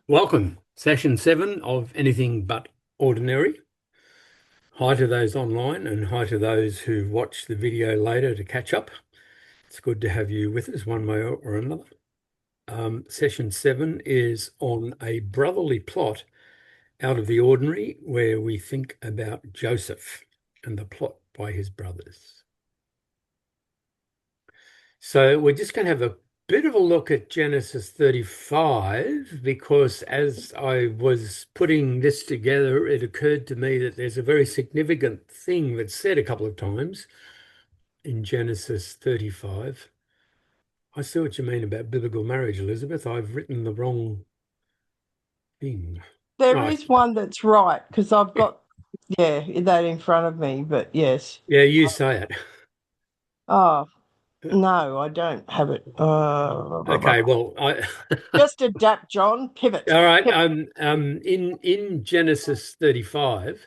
Welcome, session 7 of Anything But Ordinary. Hi to those online and hi to those who watch the video later to catch up. It's good to have you with us one way or another. Session 7 is on a brotherly plot out of the ordinary where we think about Joseph and the plot by his brothers. So we're just going to have a bit of a look at Genesis 35 because as I was putting this together, it occurred to me that there's a very significant thing that's said a couple of times in Genesis 35. I see what you mean about biblical marriage, Elizabeth. I've written the wrong thing. There Right. is one that's right because I've got, that in front of me, but yes. Yeah, you say it. Oh, no, I don't have it. Okay, well, Just adapt, John. Pivot. all right. Pivot. In Genesis 35,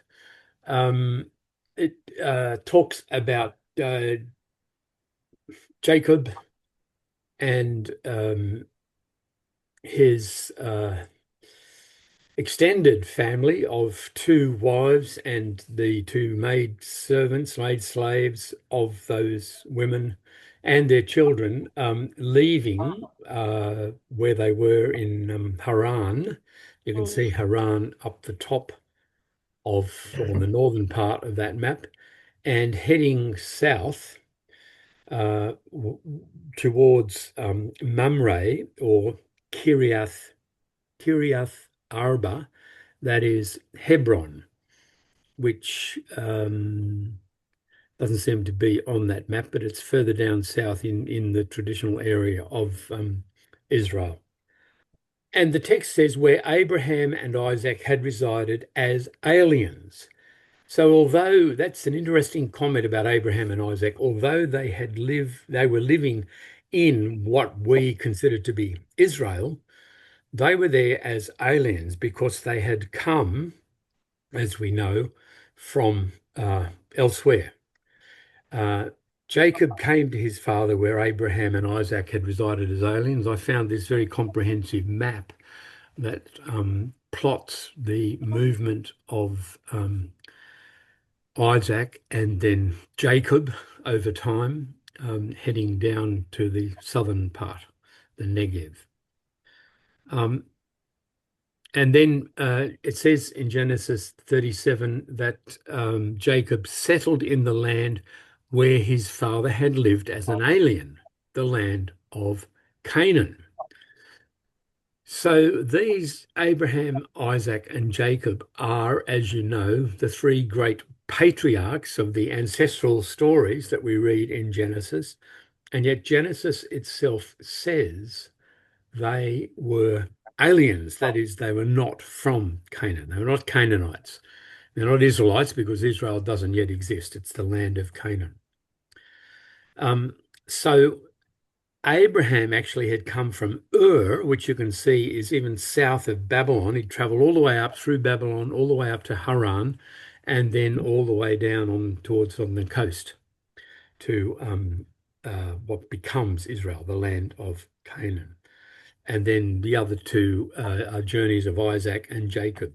it talks about Jacob and his extended family of two wives and the two maid servants, maid slaves of those women and their children, leaving where they were in Haran. You can see Haran up the top of, or the northern part of that map, and heading south towards Mamre or Kiriath Arba, that is Hebron, which doesn't seem to be on that map, but it's further down south in the traditional area of Israel. And the text says where Abraham and Isaac had resided as aliens. So although that's an interesting comment about Abraham and Isaac, although they were living in what we consider to be Israel, they were there as aliens because they had come, as we know, from elsewhere. Uh, Jacob came to his father where Abraham and Isaac had resided as aliens. I found this very comprehensive map that plots the movement of Isaac and then Jacob over time, heading down to the southern part, the Negev. Um, and then it says in Genesis 37 that Jacob settled in the land where his father had lived as an alien, the land of Canaan. So these Abraham, Isaac, and Jacob are, as you know, the three great patriarchs of the ancestral stories that we read in Genesis. And yet Genesis itself says they were aliens. That is, they were not from Canaan. They were not Canaanites. They're not Israelites because Israel doesn't yet exist. It's the land of Canaan. So Abraham actually had come from Ur, which you can see is even south of Babylon. He'd traveled all the way up through Babylon, all the way up to Haran, and then all the way down on the coast to what becomes Israel, the land of Canaan. And then the other two are journeys of Isaac and Jacob.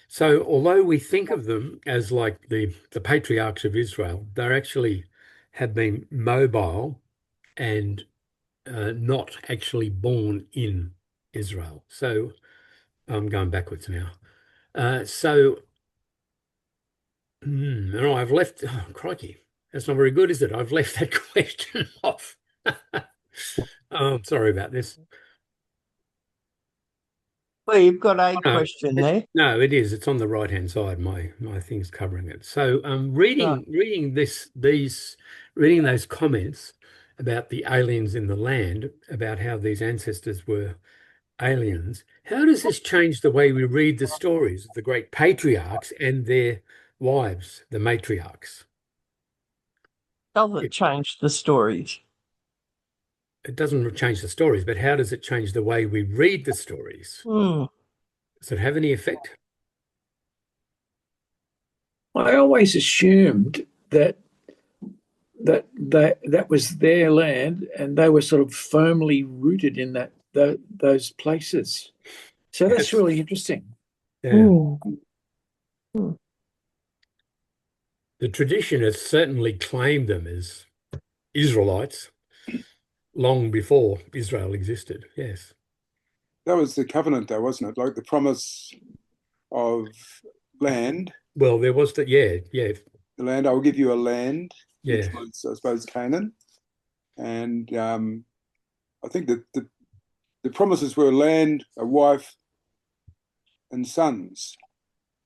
So although we think of them as like the patriarchs of Israel, they actually have been mobile and not actually born in Israel. So I'm going backwards now. No, I've left, oh, crikey, that's not very good, is it? I've left that question off. Oh, sorry about this. Well, you've got a No, question there. no, it is. It's on the right-hand side. My thing's covering it. So, Right. reading those comments about the aliens in the land, about how these ancestors were aliens. How does this change the way we read the stories of the great patriarchs and their wives, the matriarchs? Doesn't It, change the stories. it doesn't change the stories, but how does it change the way we read the stories? Hmm. Does it have any effect? I always assumed that was their land, and they were sort of firmly rooted in those places. So that's Yes. really interesting. Yeah. Mm. Mm. The tradition has certainly claimed them as Israelites long before Israel existed. Yes. That was the covenant, though, wasn't it? Like the promise of land. Well, there was that. Yeah. Yeah. The land, I will give you a land, which Yeah. was, I suppose, Canaan. And I think that the promises were land, a wife, and sons,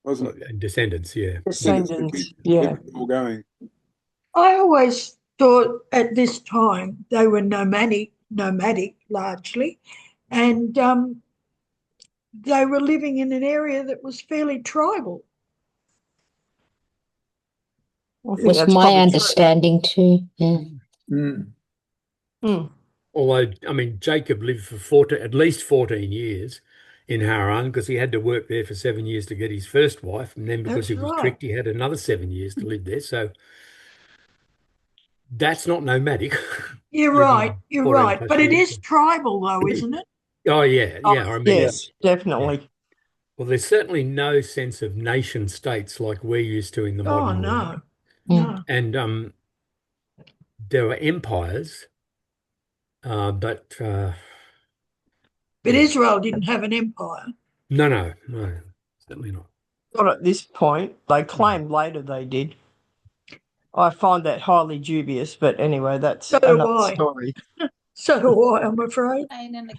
wasn't it? And descendants. Yeah. Descendants to Descendants, keep yeah. it all going. I always thought at this time they were nomadic largely, and they were living in an area that was fairly tribal. I think Was that's my probably true. understanding too. Yeah. Mm. Mm. Although, I mean, Jacob lived for at least 14 years in Haran because he had to work there for 7 years to get his first wife. And then because That's he was right. tricked, he had another 7 years to live there. So that's not nomadic. You're Living right, you're 14 right. plus But it years. is tribal, though, isn't it? Oh, yeah. Oh, Yeah. I mean, yes, definitely. well, there's certainly no sense of nation states like we're used to in the Oh, modern world. no, Mm. no. And there were empires, but But yeah. Israel didn't have an empire. No, certainly not. Not at this point. They claimed later they did. I find that highly dubious, but anyway, that's So do another I. story. So do I, I'm afraid.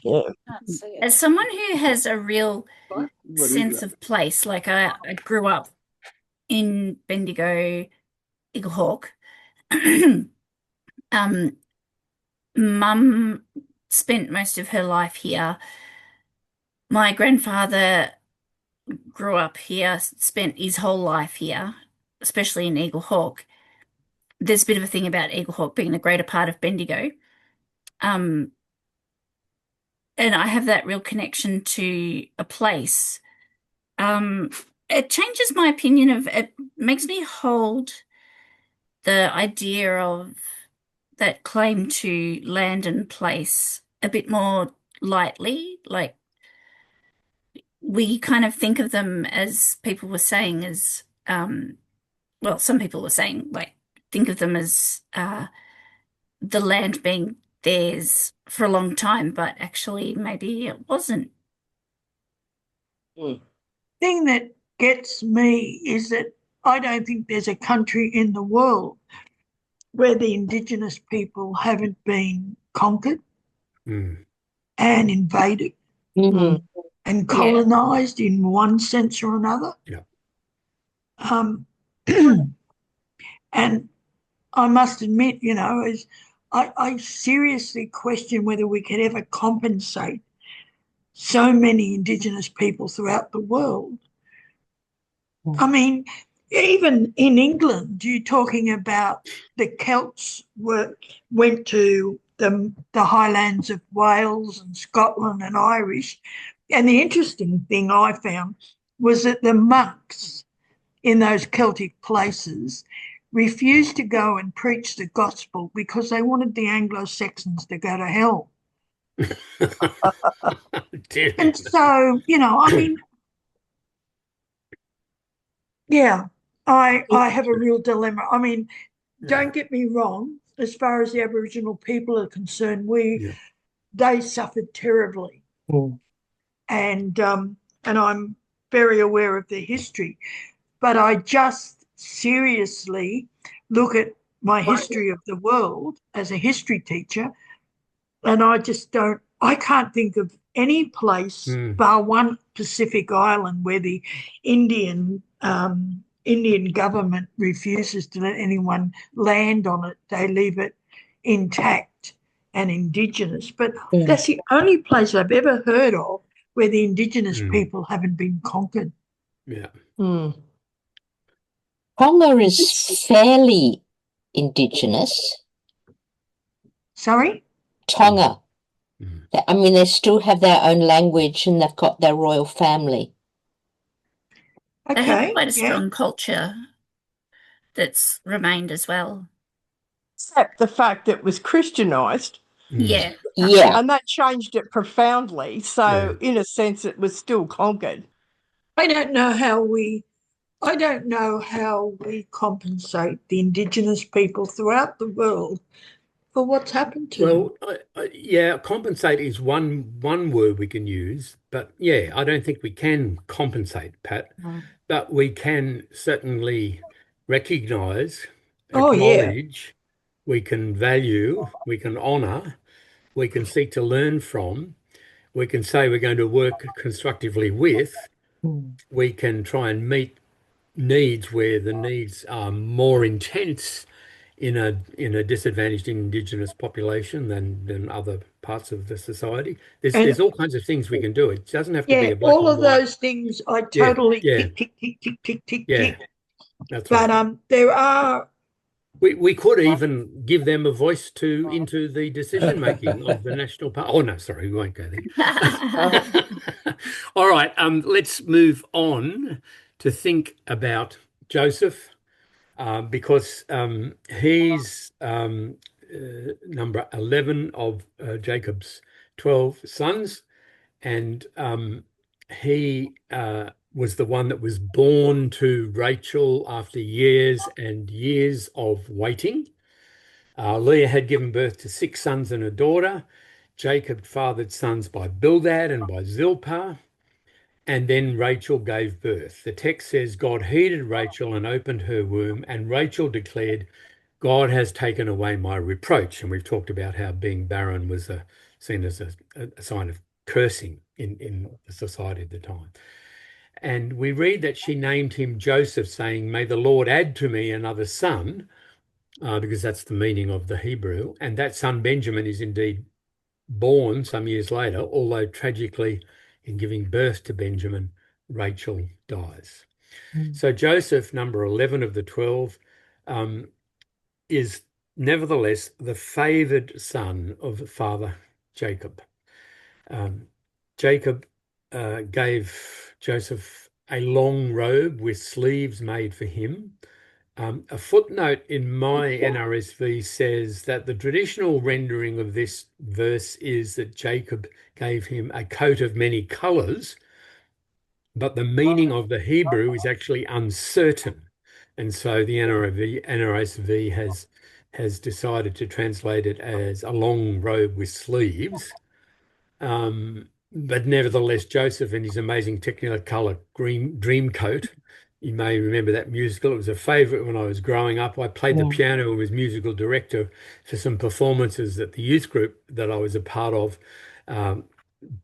Yeah. As someone who has a real What is sense that? of place, like I grew up in Bendigo, Eaglehawk. Mum spent most of her life here. My grandfather grew up here, spent his whole life here, especially in Eaglehawk. There's a bit of a thing about Eaglehawk being the greater part of Bendigo. And I have that real connection to a place. It changes my opinion of it, makes me hold the idea of that claim to land and place a bit more lightly. Like we kind of think of them as people were saying as well, some people were saying like think of them as the land being theirs for a long time, but actually maybe it wasn't. Thing that gets me is that I don't think there's a country in the world where the Indigenous people haven't been conquered Mm. and invaded Mhm. and colonised in one sense or another. Yeah. And I must admit, I seriously question whether we could ever compensate so many Indigenous people throughout the world. I mean, even in England, you're talking about the Celts went to the highlands of Wales and Scotland and Irish. And the interesting thing I found was that the monks in those Celtic places refused to go and preach the gospel because they wanted the Anglo-Saxons to go to hell. Dear. And so, I mean, yeah, I have a real dilemma. I mean, don't get me wrong, as far as the Aboriginal people are concerned, they suffered terribly. Mm. And I'm very aware of their history. But I just seriously look at my history of the world as a history teacher, and I can't think of any place bar one Pacific island where the Indian government refuses to let anyone land on it. They leave it intact and Indigenous. But that's the only place I've ever heard of where the Indigenous people haven't been conquered. Yeah. Mm. Tonga is fairly Indigenous. Sorry? Tonga. Mm. I mean, they still have their own language and they've got their royal family. They have Okay. quite a strong culture that's remained as well. Except the fact that it was Christianized Yeah. Yeah. And that changed it profoundly. So, in a sense, it was still conquered. I don't know how we compensate the Indigenous people throughout the world for what's happened to them. Well, yeah, compensate is one word we can use, but yeah, I don't think we can compensate, Pat, but we can certainly recognize, Oh, yeah. acknowledge, we can value, we can honor, we can seek to learn from, we can say we're going to work constructively with, we can try and meet needs where the needs are more intense in a disadvantaged Indigenous population than other parts of the society. There's And all kinds of things we can do. It doesn't have to be yeah, a black all and of white. those things I Yeah, totally yeah, tick, tick, tick, tick, tick, tick, yeah. tick. That's But right. there are We could even give them a voice into the decision making of the national party. Oh no, sorry, we won't go there. All right, let's move on to think about Joseph. Because he's number 11 of Jacob's 12 sons, and he was the one that was born to Rachel after years and years of waiting. Leah had given birth to 6 sons and a daughter. Jacob fathered sons by Bildad and by Zilpah. And then Rachel gave birth. The text says God heeded Rachel and opened her womb, and Rachel declared, God has taken away my reproach. And we've talked about how being barren was seen as a sign of cursing in the society at the time. And we read that she named him Joseph, saying, may the Lord add to me another son, because that's the meaning of the Hebrew. And that son Benjamin is indeed born some years later, although tragically, in giving birth to Benjamin, Rachel dies. So Joseph, number 11 of the 12, is nevertheless the favored son of father Jacob. Jacob gave Joseph a long robe with sleeves made for him. A footnote in my NRSV says that the traditional rendering of this verse is that Jacob gave him a coat of many colors, but the meaning of the Hebrew is actually uncertain. And so the NRSV has decided to translate it as a long robe with sleeves. But nevertheless, Joseph in his amazing Technicolor green Dreamcoat, you may remember that musical. It was a favorite when I was growing up. I played the piano and was musical director for some performances that the youth group that I was a part of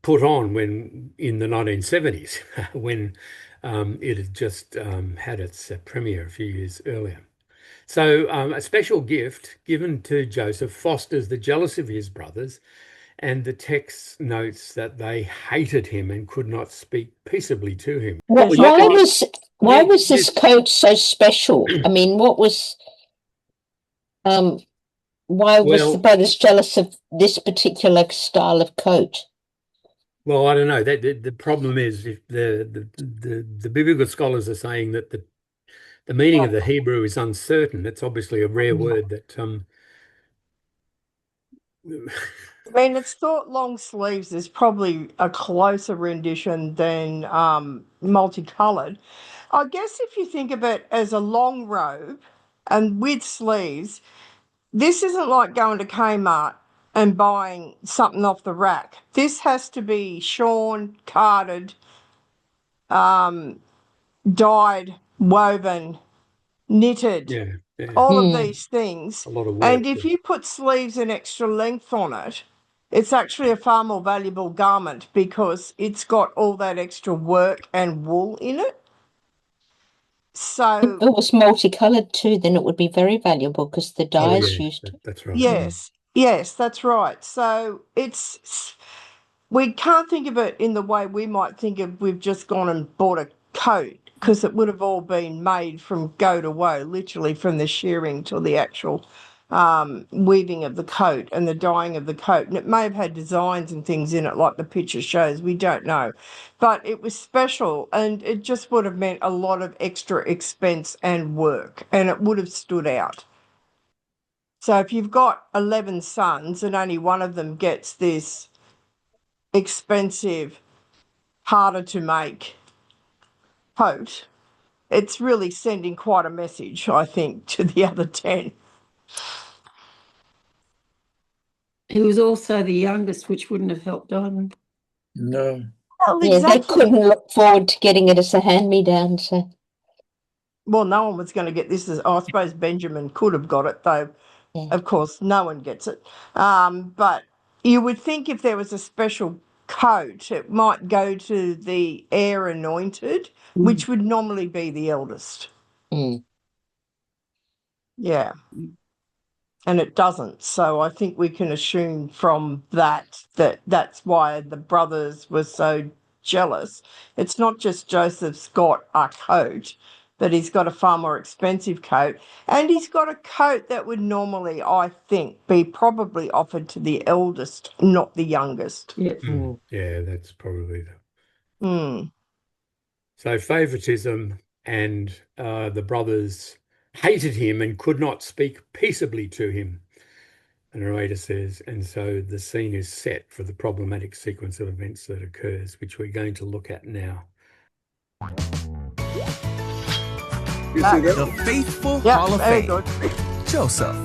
put on when in the 1970s, when it had just had its premiere a few years earlier. So a special gift given to Joseph fosters the jealousy of his brothers, and the text notes that they hated him and could not speak peaceably to him. Why Yeah, was this coat so special? I mean, why was the brothers jealous of this particular style of coat? Well, I don't know. The problem is if the biblical scholars are saying that the meaning of the Hebrew is uncertain. It's obviously a rare word that I mean, it's thought long sleeves is probably a closer rendition than multicolored. I guess if you think of it as a long robe and with sleeves, this isn't like going to Kmart and buying something off the rack. This has to be shorn, carded, dyed, woven, knitted, all of these things. a lot of work. And if you put sleeves and extra length on it, it's actually a far more valuable garment because it's got all that extra work and wool in it. So if it was multicolored too, then it would be very valuable because the dyes used. That's right. Yes, that's right. So we can't think of it in the way we might think of we've just gone and bought a coat because it would have all been made from go to woe, literally from the shearing to the actual weaving of the coat and the dyeing of the coat. And it may have had designs and things in it like the picture shows. We don't know. But it was special and it just would have meant a lot of extra expense and work and it would have stood out. So if you've got 11 sons and only one of them gets this expensive, harder to make coat, it's really sending quite a message, I think, to the other 10. He was also the youngest, which wouldn't have helped either. No. Well, Yeah, they exactly. couldn't look forward to getting it as a hand-me-down, so. Well, no one was going to get this. I suppose Benjamin could have got it, though, Yeah. of course, no one gets it. But you would think if there was a special coat, it might go to the heir anointed, which would normally be the eldest. Mm. Yeah. And it doesn't. So I think we can assume from that that's why the brothers were so jealous. It's not just Joseph's got a coat, but he's got a far more expensive coat. And he's got a coat that would normally, I think, be probably offered to the eldest, not the youngest. Yeah. Yeah, that's probably the. Mm. So favoritism, and the brothers hated him and could not speak peaceably to him, the narrator says, and so the scene is set for the problematic sequence of events that occurs, which we're going to look at now. You see that? The faithful Yeah, Hall of very Fame. good. Joseph.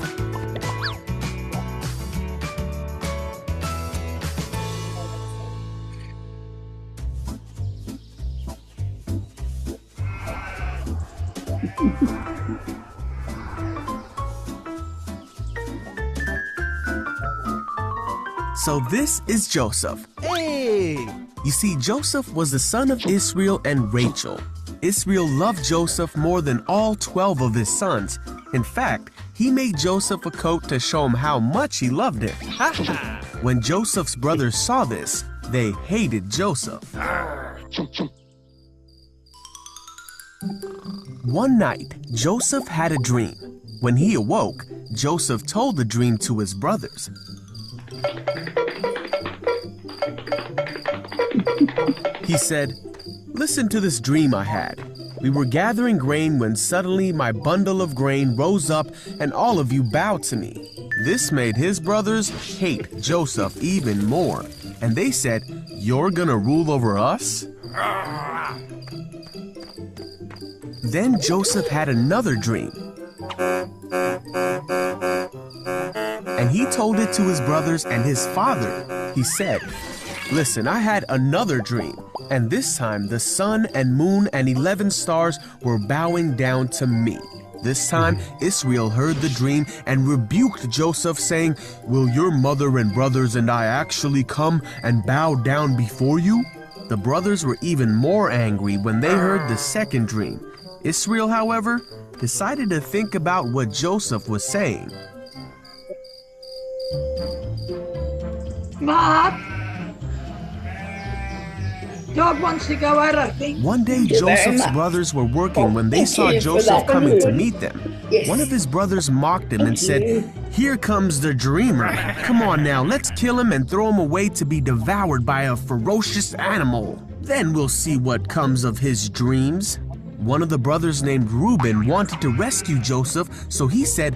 So this is Joseph. Hey! You see, Joseph was the son of Israel and Rachel. Israel loved Joseph more than all 12 of his sons. In fact, he made Joseph a coat to show him how much he loved him. When Joseph's brothers saw this, they hated Joseph. One night, Joseph had a dream. When he awoke, Joseph told the dream to his brothers. He said, "Listen to this dream I had. We were gathering grain when suddenly my bundle of grain rose up and all of you bowed to me." This made his brothers hate Joseph even more. And they said, "You're gonna rule over us?" Then Joseph had another dream. And he told it to his brothers and his father. He said, "Listen, I had another dream, and this time the sun and moon and 11 stars were bowing down to me." This time Israel heard the dream and rebuked Joseph, saying, "Will your mother and brothers and I actually come and bow down before you?" The brothers were even more angry when they heard the second dream. Israel, however, decided to think about what Joseph was saying. Mark, Dog wants to go out, I think. One day, Joseph's brothers were working when they saw Joseph coming to meet them. One of his brothers mocked him and said, "Here comes the dreamer. Come on now, let's kill him and throw him away to be devoured by a ferocious animal. Then we'll see what comes of his dreams." One of the brothers named Reuben wanted to rescue Joseph, so he said,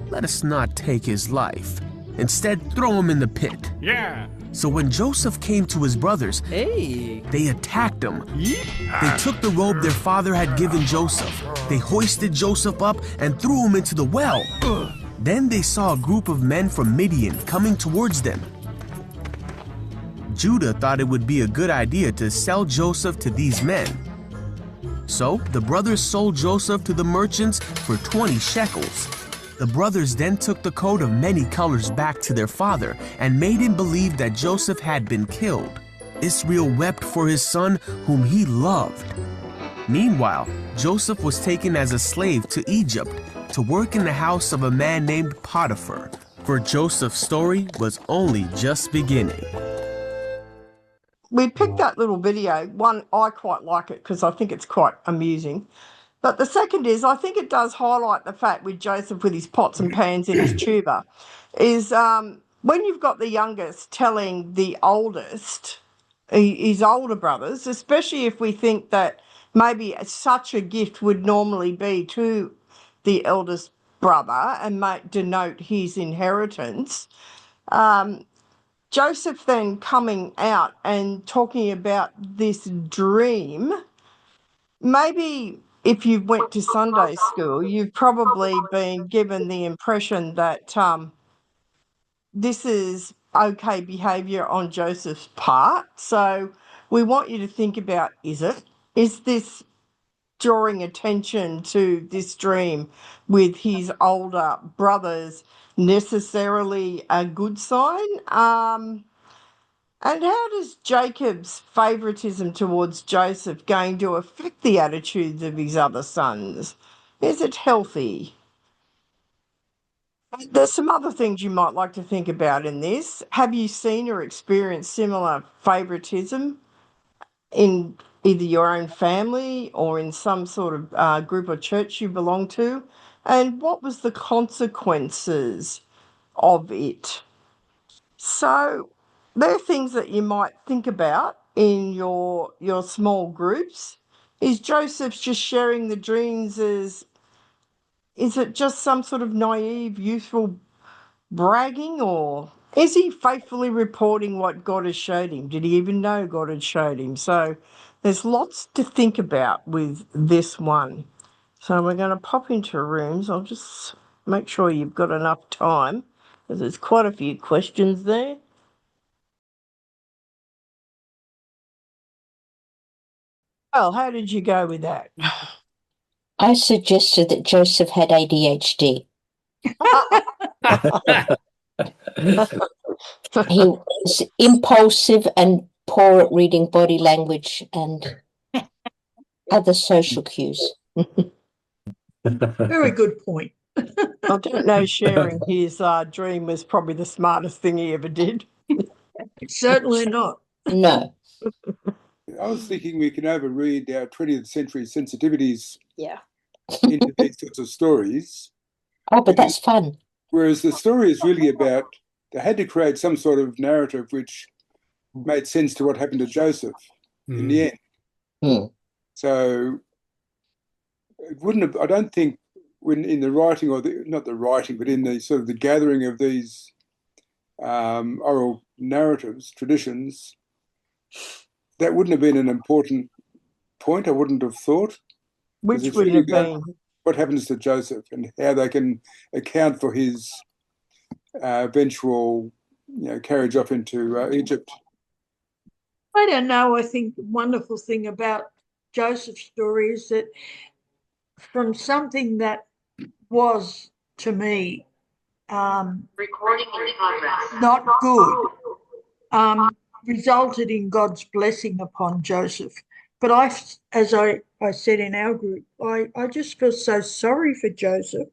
"Let us not take his life. Instead, throw him in the pit." Yeah. So when Joseph came to his brothers, they attacked him. They took the robe their father had given Joseph. They hoisted Joseph up and threw him into the well. Then they saw a group of men from Midian coming towards them. Judah thought it would be a good idea to sell Joseph to these men. So the brothers sold Joseph to the merchants for 20 shekels. The brothers then took the coat of many colors back to their father and made him believe that Joseph had been killed. Israel wept for his son whom he loved. Meanwhile, Joseph was taken as a slave to Egypt to work in the house of a man named Potiphar, for Joseph's story was only just beginning. We picked that little video. One, I quite like it because I think it's quite amusing. But the second is, I think it does highlight the fact with Joseph with his pots and pans in his tuba, is when you've got the youngest telling the oldest, his older brothers, especially if we think that maybe such a gift would normally be to the eldest brother and might denote his inheritance. Joseph then coming out and talking about this dream, maybe if you went to Sunday school, you've probably been given the impression that this is okay behaviour on Joseph's part. So we want you to think about, is it? Is this drawing attention to this dream with his older brothers necessarily a good sign? And how does Jacob's favouritism towards Joseph going to affect the attitudes of his other sons? Is it healthy? There's some other things you might like to think about in this. Have you seen or experienced similar favouritism in either your own family or in some sort of group or church you belong to? And what was the consequences of it? So they're things that you might think about in your small groups. Is Joseph just sharing the dreams is it just some sort of naive, youthful bragging, or is he faithfully reporting what God has showed him? Did he even know God had showed him? So there's lots to think about with this one. So we're going to pop into rooms. I'll just make sure you've got enough time because there's quite a few questions there. Well, how did you go with that? I suggested that Joseph had ADHD. He was impulsive and poor at reading body language and other social cues. Very good point. I don't know, sharing his dream was probably the smartest thing he ever did. Certainly not. No. I was thinking we can overread our 20th century sensitivities Yeah. into these sorts of stories. Oh, but that's fun. Whereas the story is really about, they had to create some sort of narrative which made sense to what happened to Joseph in the end. Mm. So it wouldn't have, I don't think when in the writing or not the writing, but in the sort of the gathering of these oral narratives, traditions, that wouldn't have been an important point, I wouldn't have thought. Which would have been what happens to Joseph and how they can account for his eventual carriage off into Egypt. I don't know. I think the wonderful thing about Joseph's story is that from something that was, to me, Recording in progress. not good, resulted in God's blessing upon Joseph. But as I said in our group, I just feel so sorry for Joseph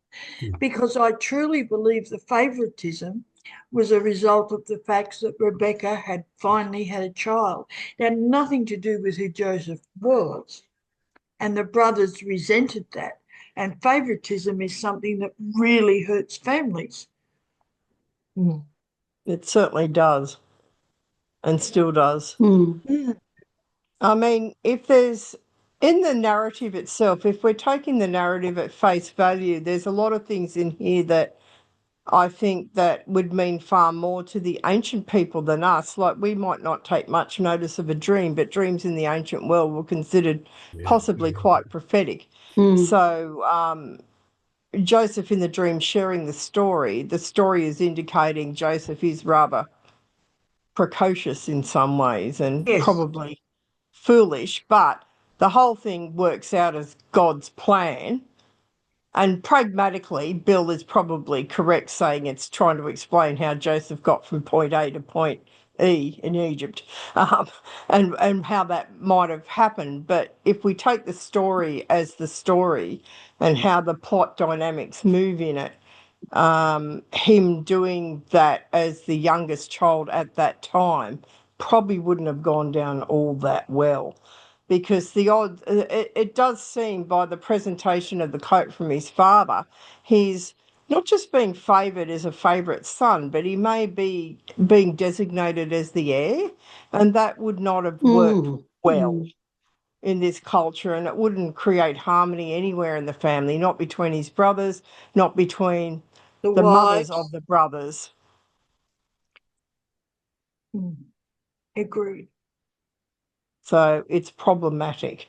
because I truly believe the favoritism was a result of the fact that Rebecca had finally had a child. It had nothing to do with who Joseph was. And the brothers resented that. And favoritism is something that really hurts families. It certainly does and still does. I mean, if there's in the narrative itself, if we're taking the narrative at face value, there's a lot of things in here that I think that would mean far more to the ancient people than us. Like we might not take much notice of a dream, but dreams in the ancient world were considered possibly quite prophetic. So Joseph in the dream sharing the story is indicating Joseph is rather precocious in some ways and probably foolish, but the whole thing works out as God's plan. And pragmatically, Bill is probably correct saying it's trying to explain how Joseph got from point A to point E in Egypt, and how that might have happened. But if we take the story as the story and how the plot dynamics move in it, him doing that as the youngest child at that time probably wouldn't have gone down all that well. Because it does seem by the presentation of the coat from his father, he's not just being favoured as a favourite son, but he may be being designated as the heir, and that would not have worked well. in this culture, and it wouldn't create harmony anywhere in the family, not between his brothers, not between the mothers of the brothers. Agreed. So it's problematic.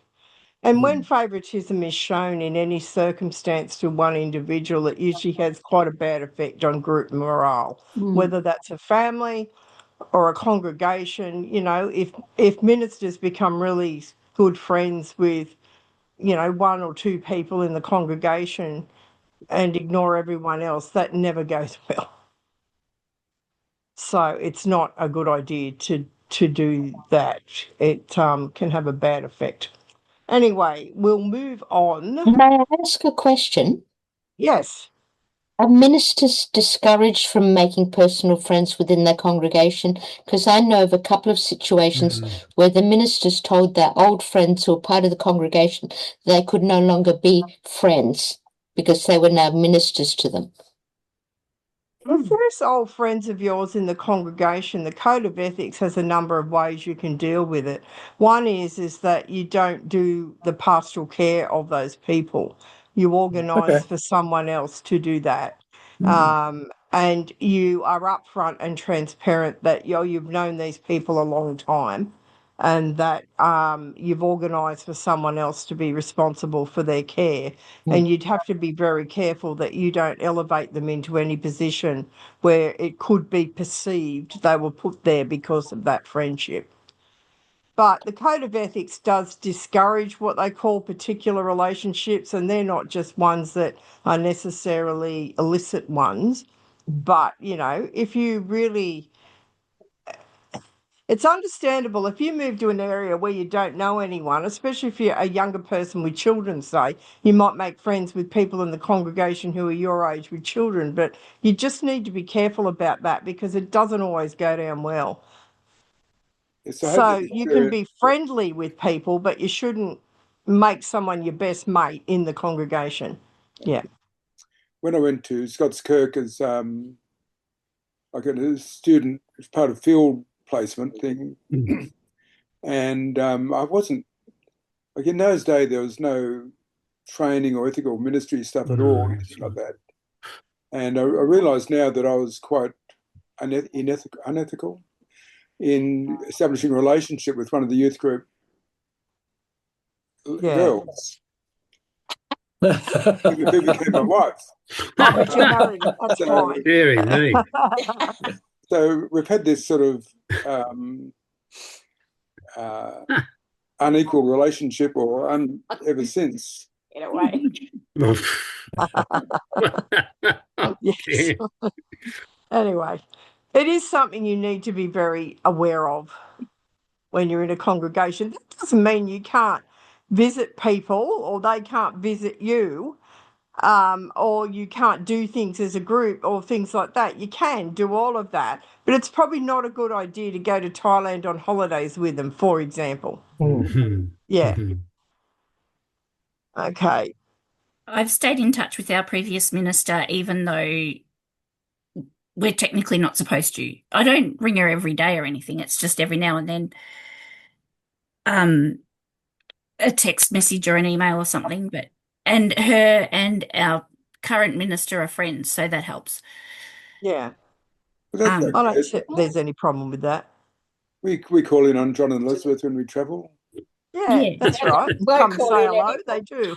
And when favouritism is shown in any circumstance to one individual, it usually has quite a bad effect on group morale, whether that's a family or a congregation. You know, if ministers become really good friends with, you know, one or two people in the congregation and ignore everyone else, that never goes well. So it's not a good idea to do that. It can have a bad effect. Anyway, we'll move on. May I ask a question? Yes. Are ministers discouraged from making personal friends within their congregation? Because I know of a couple of situations where the ministers told their old friends who were part of the congregation they could no longer be friends because they were now ministers to them. If there's old friends of yours in the congregation, the Code of Ethics has a number of ways you can deal with it. One is that you don't do the pastoral care of those people. You organise for someone else to do that. And you are upfront and transparent that you've known these people a long time and that you've organised for someone else to be responsible for their care. And you'd have to be very careful that you don't elevate them into any position where it could be perceived they were put there because of that friendship. But the Code of Ethics does discourage what they call particular relationships, and they're not just ones that are necessarily illicit ones. But, you know, if you really... It's understandable if you move to an area where you don't know anyone, especially if you're a younger person with children, say, you might make friends with people in the congregation who are your age with children, but you just need to be careful about that because it doesn't always go down well. So you can be friendly with people, but you shouldn't make someone your best mate in the congregation. Yeah. When I went to Scott's Kirk as like a student as part of field placement thing, and I wasn't, like in those days there was no training or ethical ministry stuff at all, anything like that. And I realised now that I was quite unethical in establishing a relationship with one of the youth group girls who became my wife. Oh, but you're married. That's fine. Very neat. So we've had this sort of unequal relationship ever since. In a way. Yes. Anyway, it is something you need to be very aware of when you're in a congregation. That doesn't mean you can't visit people or they can't visit you, or you can't do things as a group or things like that. You can do all of that, but it's probably not a good idea to go to Thailand on holidays with them, for example. Yeah. Okay. I've stayed in touch with our previous minister, even though we're technically not supposed to. I don't ring her every day or anything. It's just every now and then a text message or an email or something. And her and our current minister are friends, so that helps. Yeah. I don't think there's any problem with that. We call in on John and Elizabeth when we travel. Yeah, that's right. Come say hello. They do.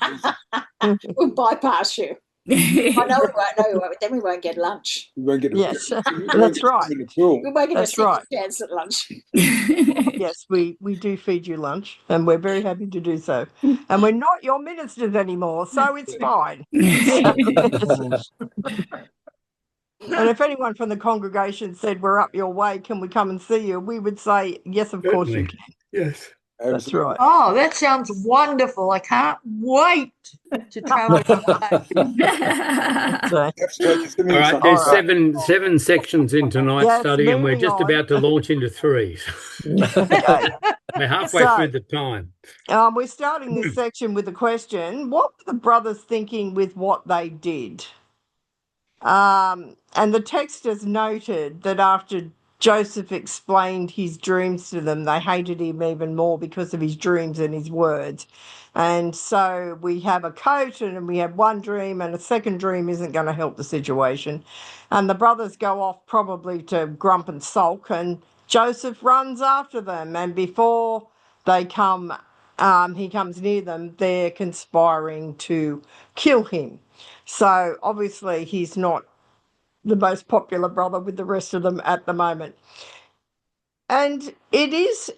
We'll bypass you. I know we won't. Then we won't get lunch. We won't get yes, that's right. We won't get that's a right. chance at lunch. Yes, we do feed you lunch, and we're very happy to do so. And we're not your ministers anymore, so it's fine. And if anyone from the congregation said, we're up your way, can we come and see you? We would say, yes, of course you can. Yes. That's right. Oh, that sounds wonderful. I can't wait to travel. So, all right, there's seven sections in tonight's study, and we're just about to launch into 3. okay. We're halfway through the time. We're starting this section with a question. What were the brothers thinking with what they did? And the text has noted that after Joseph explained his dreams to them, they hated him even more because of his dreams and his words. And so we have a coat and we have one dream, and a second dream isn't going to help the situation. And the brothers go off probably to grump and sulk, and Joseph runs after them. And before they come, he comes near them, they're conspiring to kill him. So obviously he's not the most popular brother with the rest of them at the moment. And it is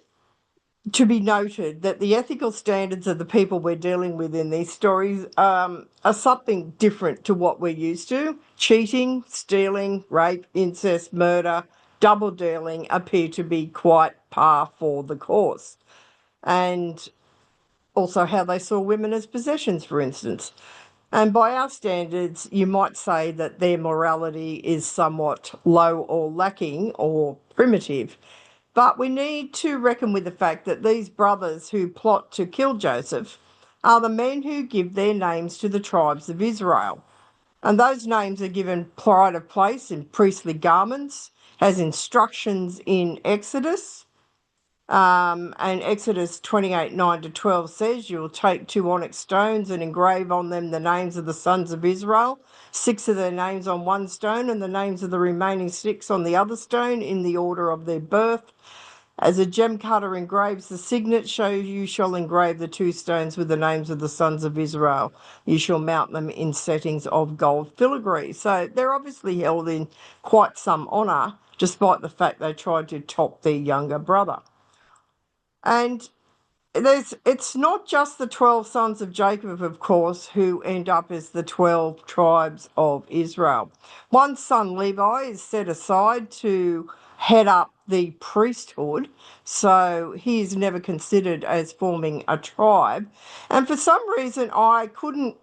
to be noted that the ethical standards of the people we're dealing with in these stories are something different to what we're used to. Cheating, stealing, rape, incest, murder, double dealing appear to be quite par for the course. And also how they saw women as possessions, for instance. And by our standards, you might say that their morality is somewhat low or lacking or primitive. But we need to reckon with the fact that these brothers who plot to kill Joseph are the men who give their names to the tribes of Israel. And those names are given pride of place in priestly garments, as instructions in Exodus. And Exodus 28:9-12 says, "You will take 2 onyx stones and engrave on them the names of the sons of Israel, 6 of their names on one stone and the names of the remaining 6 on the other stone in the order of their birth. As a gem cutter engraves the signet, so you shall engrave the 2 stones with the names of the sons of Israel. You shall mount them in settings of gold filigree." So they're obviously held in quite some honour, despite the fact they tried to top their younger brother. And it's not just the 12 sons of Jacob, of course, who end up as the 12 tribes of Israel. One son, Levi, is set aside to head up the priesthood, so he is never considered as forming a tribe. And for some reason, I couldn't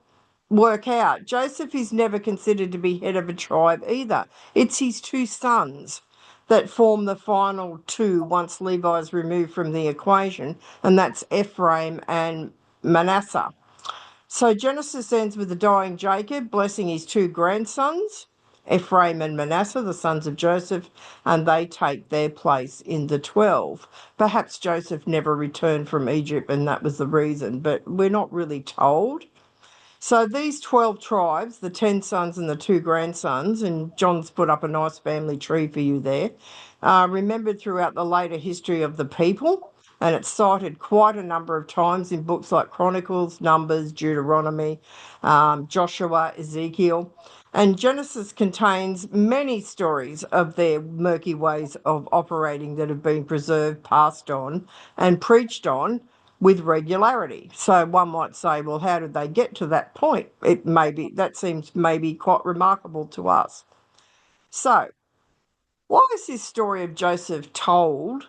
work out, Joseph is never considered to be head of a tribe either. It's his 2 sons that form the final 2 once Levi is removed from the equation, and that's Ephraim and Manasseh. So Genesis ends with the dying Jacob blessing his 2 grandsons, Ephraim and Manasseh, the sons of Joseph, and they take their place in the 12. Perhaps Joseph never returned from Egypt and that was the reason, but we're not really told. So these 12 tribes, the 10 sons and the 2 grandsons, and John's put up a nice family tree for you there, remembered throughout the later history of the people, and it's cited quite a number of times in books like Chronicles, Numbers, Deuteronomy, Joshua, Ezekiel. And Genesis contains many stories of their murky ways of operating that have been preserved, passed on, and preached on with regularity. So one might say, well, how did they get to that point? That seems maybe quite remarkable to us. So why is this story of Joseph told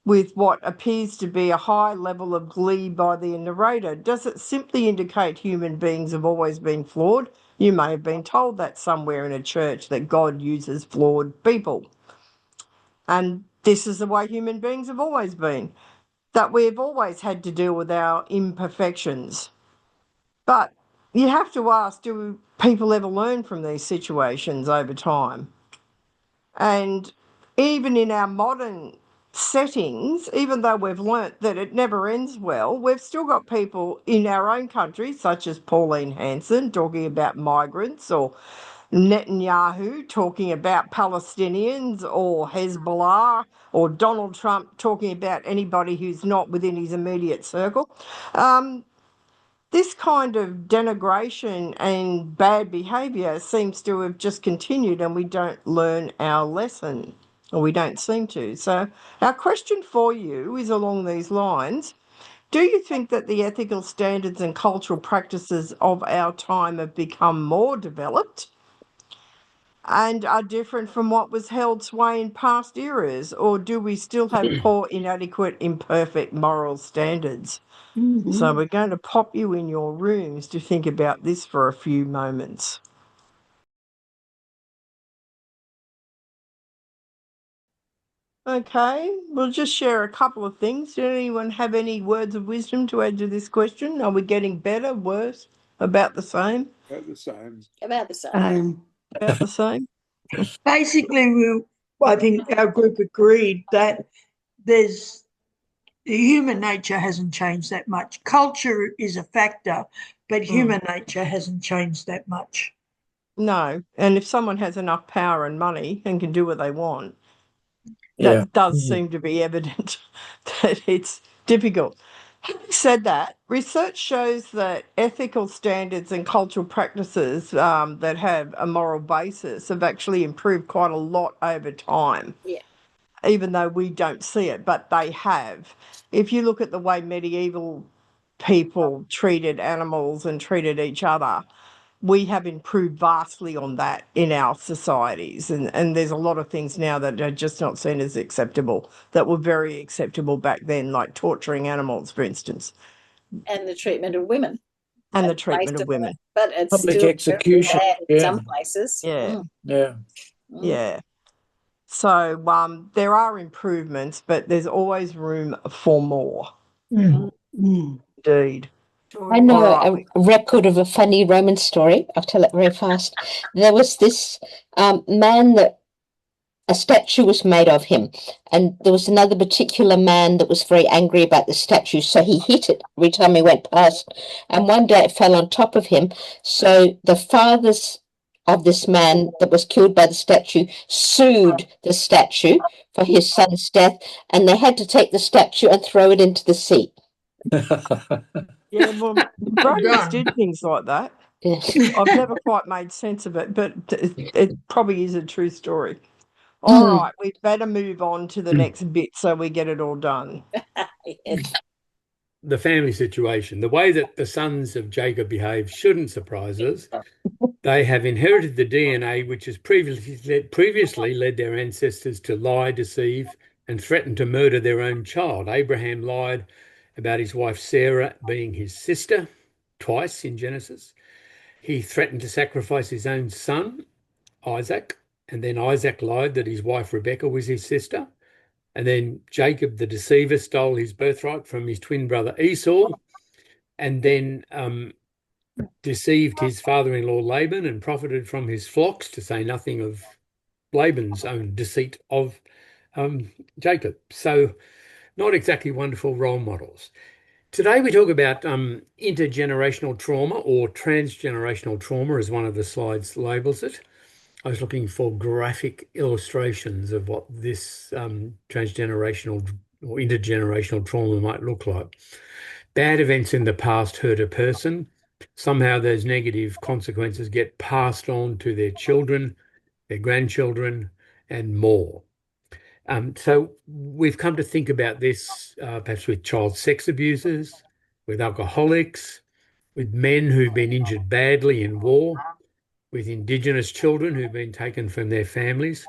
with what appears to be a high level of glee by the narrator? Does it simply indicate human beings have always been flawed? You may have been told that somewhere in a church, that God uses flawed people. And this is the way human beings have always been, that we've always had to deal with our imperfections. But you have to ask, do people ever learn from these situations over time? And even in our modern settings, even though we've learnt that it never ends well, we've still got people in our own country, such as Pauline Hanson, talking about migrants, or Netanyahu talking about Palestinians, or Hezbollah, or Donald Trump talking about anybody who's not within his immediate circle. This kind of denigration and bad behaviour seems to have just continued, and we don't learn our lesson, or we don't seem to. So our question for you is along these lines. Do you think that the ethical standards and cultural practices of our time have become more developed and are different from what was held sway in past eras, or do we still have poor, inadequate, imperfect moral standards? So we're going to pop you in your rooms to think about this for a few moments. Okay, we'll just share a couple of things. Does anyone have any words of wisdom to add to this question? Are we getting better, worse, about the same? About the same. About the same. About the same? Basically, I think our group agreed that there's human nature hasn't changed that much. Culture is a factor, but human nature hasn't changed that much. No. And if someone has enough power and money and can do what they want, Yeah. that does seem to be evident that it's difficult. Having said that, research shows that ethical standards and cultural practices that have a moral basis have actually improved quite a lot over time. Yeah. Even though we don't see it, but they have. If you look at the way medieval people treated animals and treated each other, we have improved vastly on that in our societies. And there's a lot of things now that are just not seen as acceptable that were very acceptable back then, like torturing animals, for instance. And the treatment of women. And the treatment of women. But it's Public still execution. bad in Yeah. some places. Yeah. Yeah. Yeah. So there are improvements, but there's always room for more. Indeed. I know All right. a record of a funny Roman story. I'll tell it very fast. There was this man that a statue was made of him, and there was another particular man that was very angry about the statue, so he hit it every time he went past, and one day it fell on top of him. So the fathers of this man that was killed by the statue sued the statue for his son's death, and they had to take the statue and throw it into the sea. Yeah, well, Romans did things like that. Yes. I've never quite made sense of it, but it probably is a true story. All right, we better move on to the next bit so we get it all done. The family situation, the way that the sons of Jacob behave shouldn't surprise us. They have inherited the DNA which has previously led their ancestors to lie, deceive, and threaten to murder their own child. Abraham lied about his wife Sarah being his sister twice in Genesis. He threatened to sacrifice his own son, Isaac, and then Isaac lied that his wife Rebekah was his sister. And then Jacob, the deceiver, stole his birthright from his twin brother Esau, and then deceived his father-in-law Laban and profited from his flocks, to say nothing of Laban's own deceit of Jacob. So not exactly wonderful role models. Today we talk about intergenerational trauma, or transgenerational trauma, as one of the slides labels it. I was looking for graphic illustrations of what this transgenerational or intergenerational trauma might look like. Bad events in the past hurt a person. Somehow those negative consequences get passed on to their children, their grandchildren, and more. So we've come to think about this perhaps with child sex abusers, with alcoholics, with men who've been injured badly in war, with Indigenous children who've been taken from their families,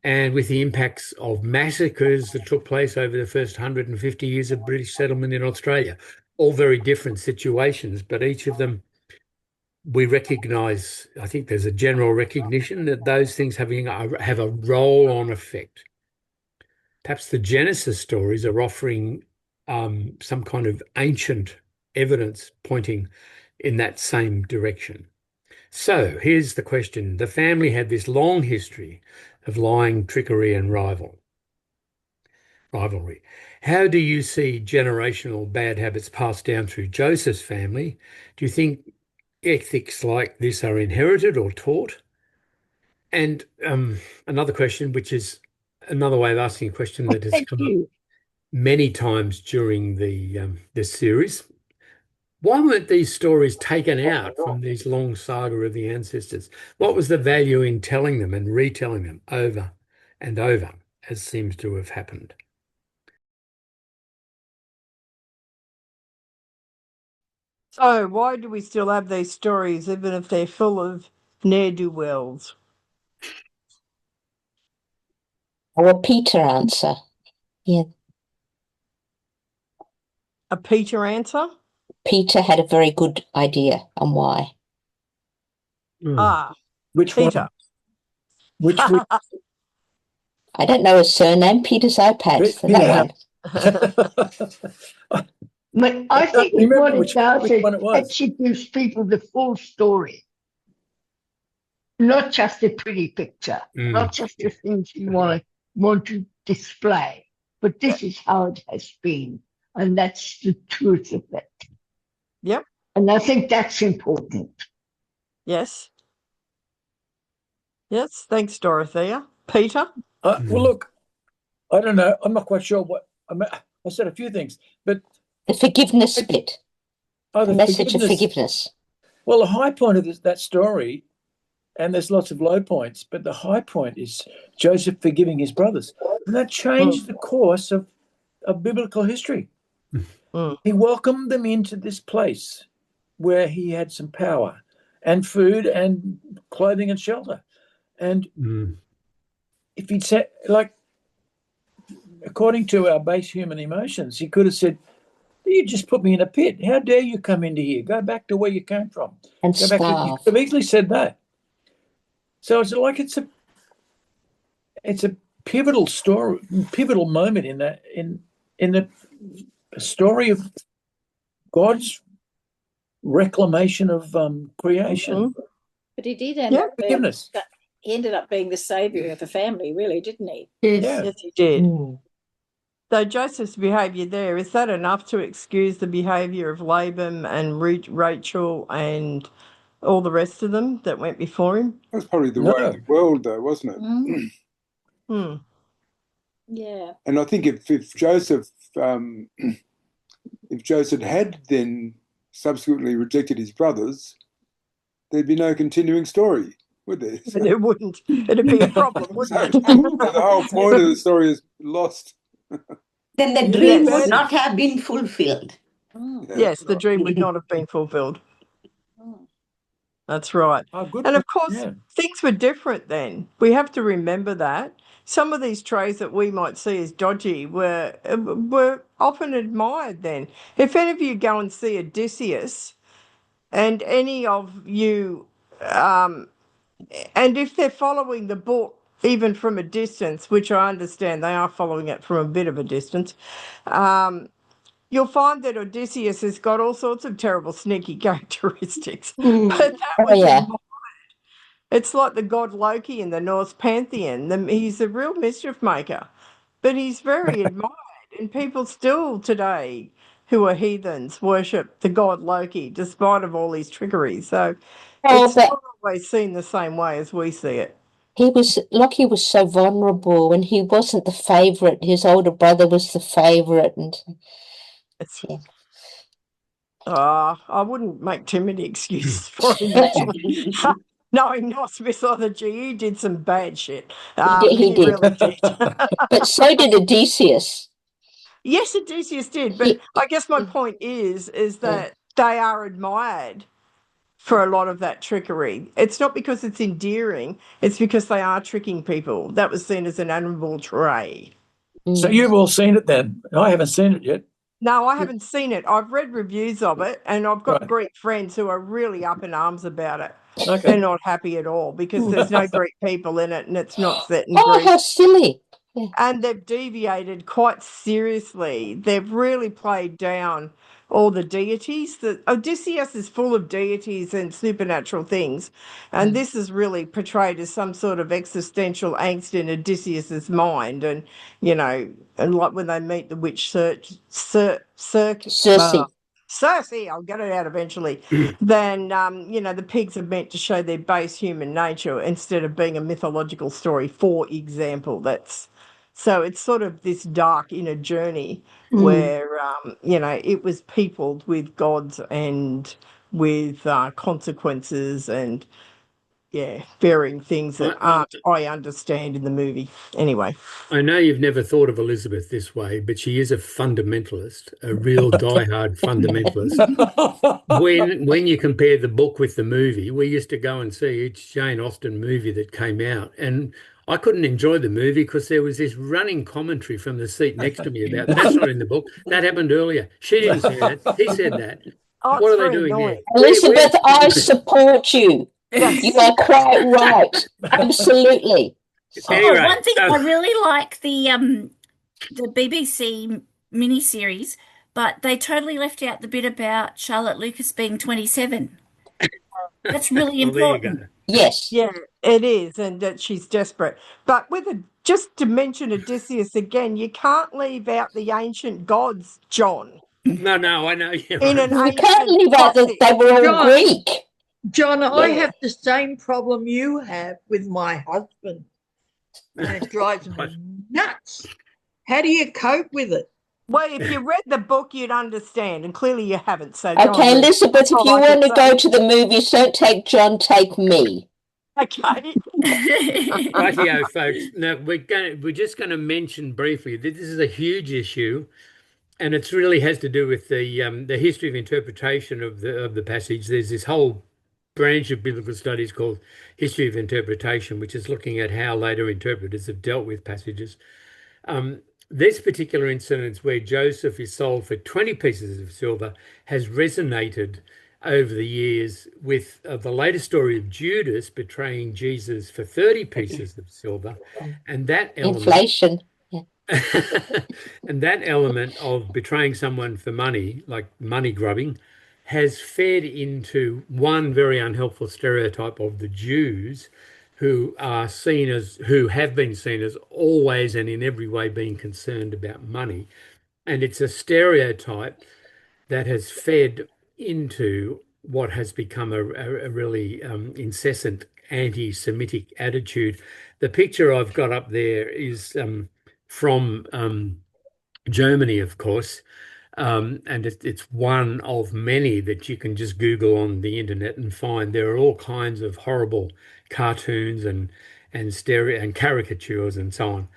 and with the impacts of massacres that took place over the first 150 years of British settlement in Australia. All very different situations, but each of them we recognise, I think there's a general recognition that those things have a roll-on effect. Perhaps the Genesis stories are offering some kind of ancient evidence pointing in that same direction. So here's the question. The family had this long history of lying, trickery, and rivalry. How do you see generational bad habits passed down through Joseph's family? Do you think ethics like this are inherited or taught? And another question, which is another way of asking a question that has come up many times during this series. Why weren't these stories taken out from these long saga of the ancestors? What was the value in telling them and retelling them over and over, as seems to have happened? So why do we still have these stories, even if they're full of ne'er-do-wells? Or a Peter answer. Yeah. A Peter answer? Peter had a very good idea on why. Which Peter. one? Which I don't know his surname. Peter's iPad. So that one. But I think what it does is one it was. actually gives people the full story. not just a pretty picture, Mm. not just the things you want to display, but this is how it has been, and that's the truth of it. Yep. And I think that's important. Yes. Yes. Thanks, Dorothea. Peter? Well, look, I don't know. I'm not quite sure what I said a few things, but The forgiveness bit. the The message of forgiveness. Well, the high point of that story, and there's lots of low points, but the high point is Joseph forgiving his brothers. And that changed the course of biblical history. He welcomed them into this place where he had some power and food and clothing and shelter. And if he'd said, like, according to our base human emotions, he could have said, you just put me in a pit. How dare you come into here? Go back to where you came from. And Go back to, you could have easily said that. So it's like it's a pivotal story, pivotal moment in the story of God's reclamation of creation. But he did end up being, forgiveness. he ended up being the saviour of the family, really, didn't he? Yes, Yes, he did. So Joseph's behaviour there, is that enough to excuse the behaviour of Laban and Rachel and all the rest of them that went before him? That was probably the way of the world, though, wasn't it? Yeah. And I think if Joseph had then subsequently rejected his brothers, there'd be no continuing story, would there? There wouldn't. It'd be a problem, wouldn't it? The whole point of the story is lost. Then the dream would not have been fulfilled. Yes, the dream would not have been fulfilled. That's right. And of course, things were different then. We have to remember that. Some of these trays that we might see as dodgy were often admired then. If any of you go and see Odysseus, and any of you, and if they're following the book even from a distance, which I understand they are following it from a bit of a distance, you'll find that Odysseus has got all sorts of terrible, sneaky characteristics. But that was admired. It's like the god Loki in the Norse pantheon. He's a real mischief maker, but he's very admired. And people still today who are heathens worship the god Loki, despite of all his trickery. So it's not always seen the same way as we see it. Loki was so vulnerable, and he wasn't the favourite. His older brother was the favourite, and I wouldn't make too many excuses for him, actually. Knowing Norse mythology, he did some bad shit. He did. Really did. But so did Odysseus. Yes, Odysseus did. But I guess my point is that they are admired for a lot of that trickery. It's not because it's endearing, it's because they are tricking people. That was seen as an admirable trait. So you've all seen it then? I haven't seen it yet. No, I haven't seen it. I've read reviews of it, and I've got Greek friends who are really up in arms about it. Okay. They're not happy at all because there's no Greek people in it, and it's not set in Greece. Oh, how silly. Yeah. And they've deviated quite seriously. They've really played down all the deities. Odysseus is full of deities and supernatural things, and this is really portrayed as some sort of existential angst in Odysseus's mind. And and like when they meet the witch Circe, I'll get it out eventually. Then the pigs are meant to show their base human nature instead of being a mythological story. For example, so it's sort of this dark inner journey where, it was peopled with gods and with consequences and, varying things that I understand in the movie. Anyway. I know you've never thought of Elizabeth this way, but she is a fundamentalist, a real diehard fundamentalist. When you compare the book with the movie, we used to go and see each Jane Austen movie that came out, and I couldn't enjoy the movie because there was this running commentary from the seat next to me about that's not in the book. That happened earlier. She didn't say that. He said that. What are they doing there? Elizabeth, I support you. You are quite right. Absolutely. Anyway, one thing I really like the BBC miniseries, but they totally left out the bit about Charlotte Lucas being 27. That's really Well, there you important. go. Yes. Yeah, it is, and that she's desperate. But just to mention Odysseus again, you can't leave out the ancient gods, John, No, I know. Yeah, in right. an You can't ancient leave out that topic. they were all John, Greek. John, I Yeah. have the same problem you have with my husband, and it drives me nuts. How do you cope with it? Well, if you read the book, you'd understand, and clearly you haven't. So go Okay, and read it. Elizabeth, That's if all you I can want to go say. to the movies, don't take John, take me. Okay. Rightio, folks. Now we're just going to mention briefly that this is a huge issue, and it really has to do with the history of interpretation of the passage. There's this whole branch of biblical studies called history of interpretation, which is looking at how later interpreters have dealt with passages. This particular incident where Joseph is sold for 20 pieces of silver has resonated over the years with the latest story of Judas betraying Jesus for 30 pieces of silver. And that element Inflation. Yeah. and that element of betraying someone for money, like money grubbing, has fed into one very unhelpful stereotype of the Jews who have been seen as always and in every way being concerned about money. And it's a stereotype that has fed into what has become a really incessant anti-Semitic attitude. The picture I've got up there is from Germany, of course, and it's one of many that you can just Google on the internet and find. There are all kinds of horrible cartoons and stereo and caricatures and so on.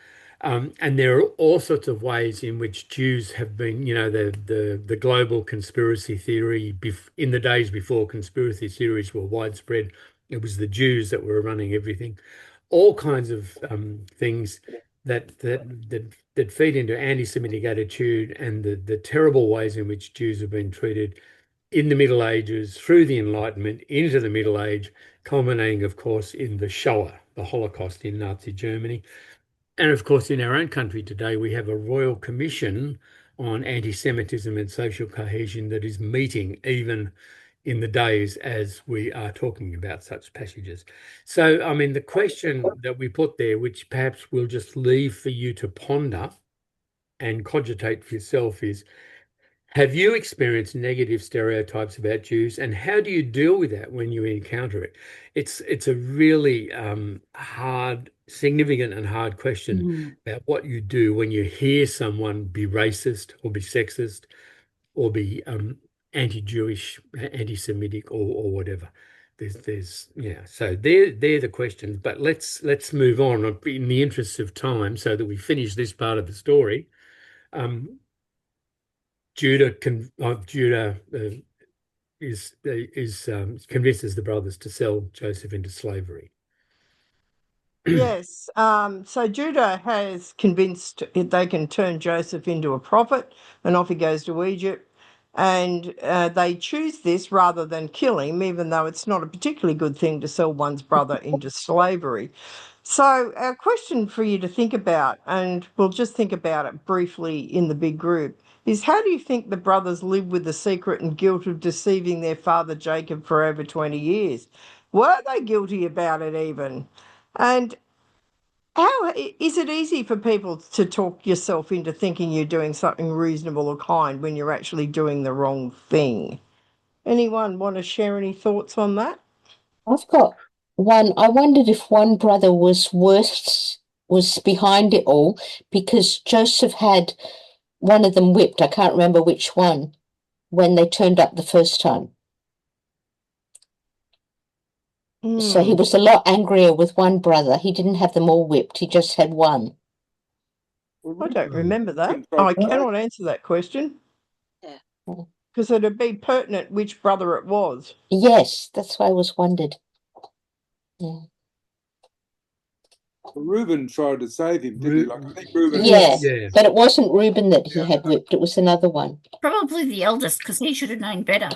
And there are all sorts of ways in which Jews have been, the global conspiracy theory in the days before conspiracy theories were widespread. It was the Jews that were running everything. All kinds of things that feed into anti-Semitic attitude and the terrible ways in which Jews have been treated in the Middle Ages, through the Enlightenment, into the Middle Age, culminating, of course, in the Shoah, the Holocaust in Nazi Germany. And of course, in our own country today, we have a Royal Commission on Anti-Semitism and Social Cohesion that is meeting even in the days as we are talking about such passages. So, I mean, the question that we put there, which perhaps we'll just leave for you to ponder and cogitate for yourself, is: have you experienced negative stereotypes about Jews, and how do you deal with that when you encounter it? It's a really significant and hard question about what you do when you hear someone be racist or be sexist or be anti-Jewish, anti-Semitic, or whatever. So they're the questions. But let's move on in the interests of time, so that we finish this part of the story. Judah convinces the brothers to sell Joseph into slavery. Yes. So Judah has convinced they can turn Joseph into a prophet, and off he goes to Egypt. And they choose this rather than kill him, even though it's not a particularly good thing to sell one's brother into slavery. So, our question for you to think about, and we'll just think about it briefly in the big group, is how do you think the brothers live with the secret and guilt of deceiving their father Jacob for over 20 years? Were they guilty about it even? And how is it easy for people to talk yourself into thinking you're doing something reasonable or kind when you're actually doing the wrong thing? Anyone want to share any thoughts on that? I've got one. I wondered if one brother was behind it all because Joseph had one of them whipped. I can't remember which one when they turned up the first time. So he was a lot angrier with one brother. He didn't have them all whipped. He just had one. I don't remember that. Reuben tried I to save cannot answer that question. Yeah. Because it'd be pertinent which brother it was. Yes, that's why I was wondered. Yeah. Reuben tried to save him, didn't he? Like, I think Reuben. Yes, Yeah. but it wasn't Reuben that he had whipped. It was another one. Probably the eldest, because he should have known better.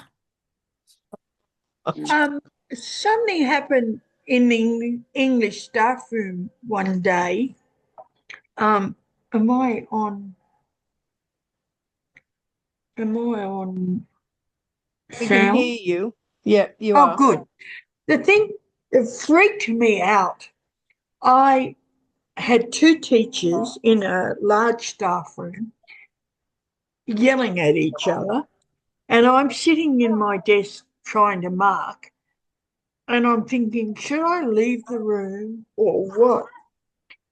Something happened in the English staff room one day. Am I on? We can hear you. Yeah, you Oh, are. good. The thing that freaked me out, I had two teachers in a large staff room yelling at each other, and I'm sitting in my desk trying to mark, and I'm thinking, should I leave the room or what?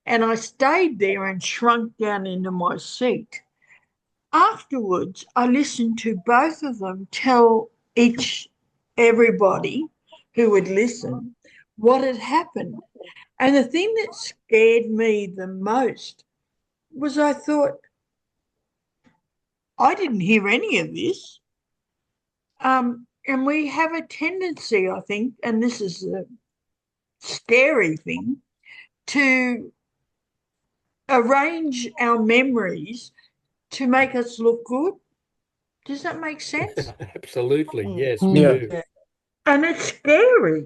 And I stayed there and shrunk down into my seat. Afterwards, I listened to both of them tell everybody who would listen what had happened. And the thing that scared me the most was I thought, I didn't hear any of this. And we have a tendency, I think, and this is a scary thing, to arrange our memories to make us look good. Does that make sense? Absolutely. Yes, we Yeah. do. And it's scary.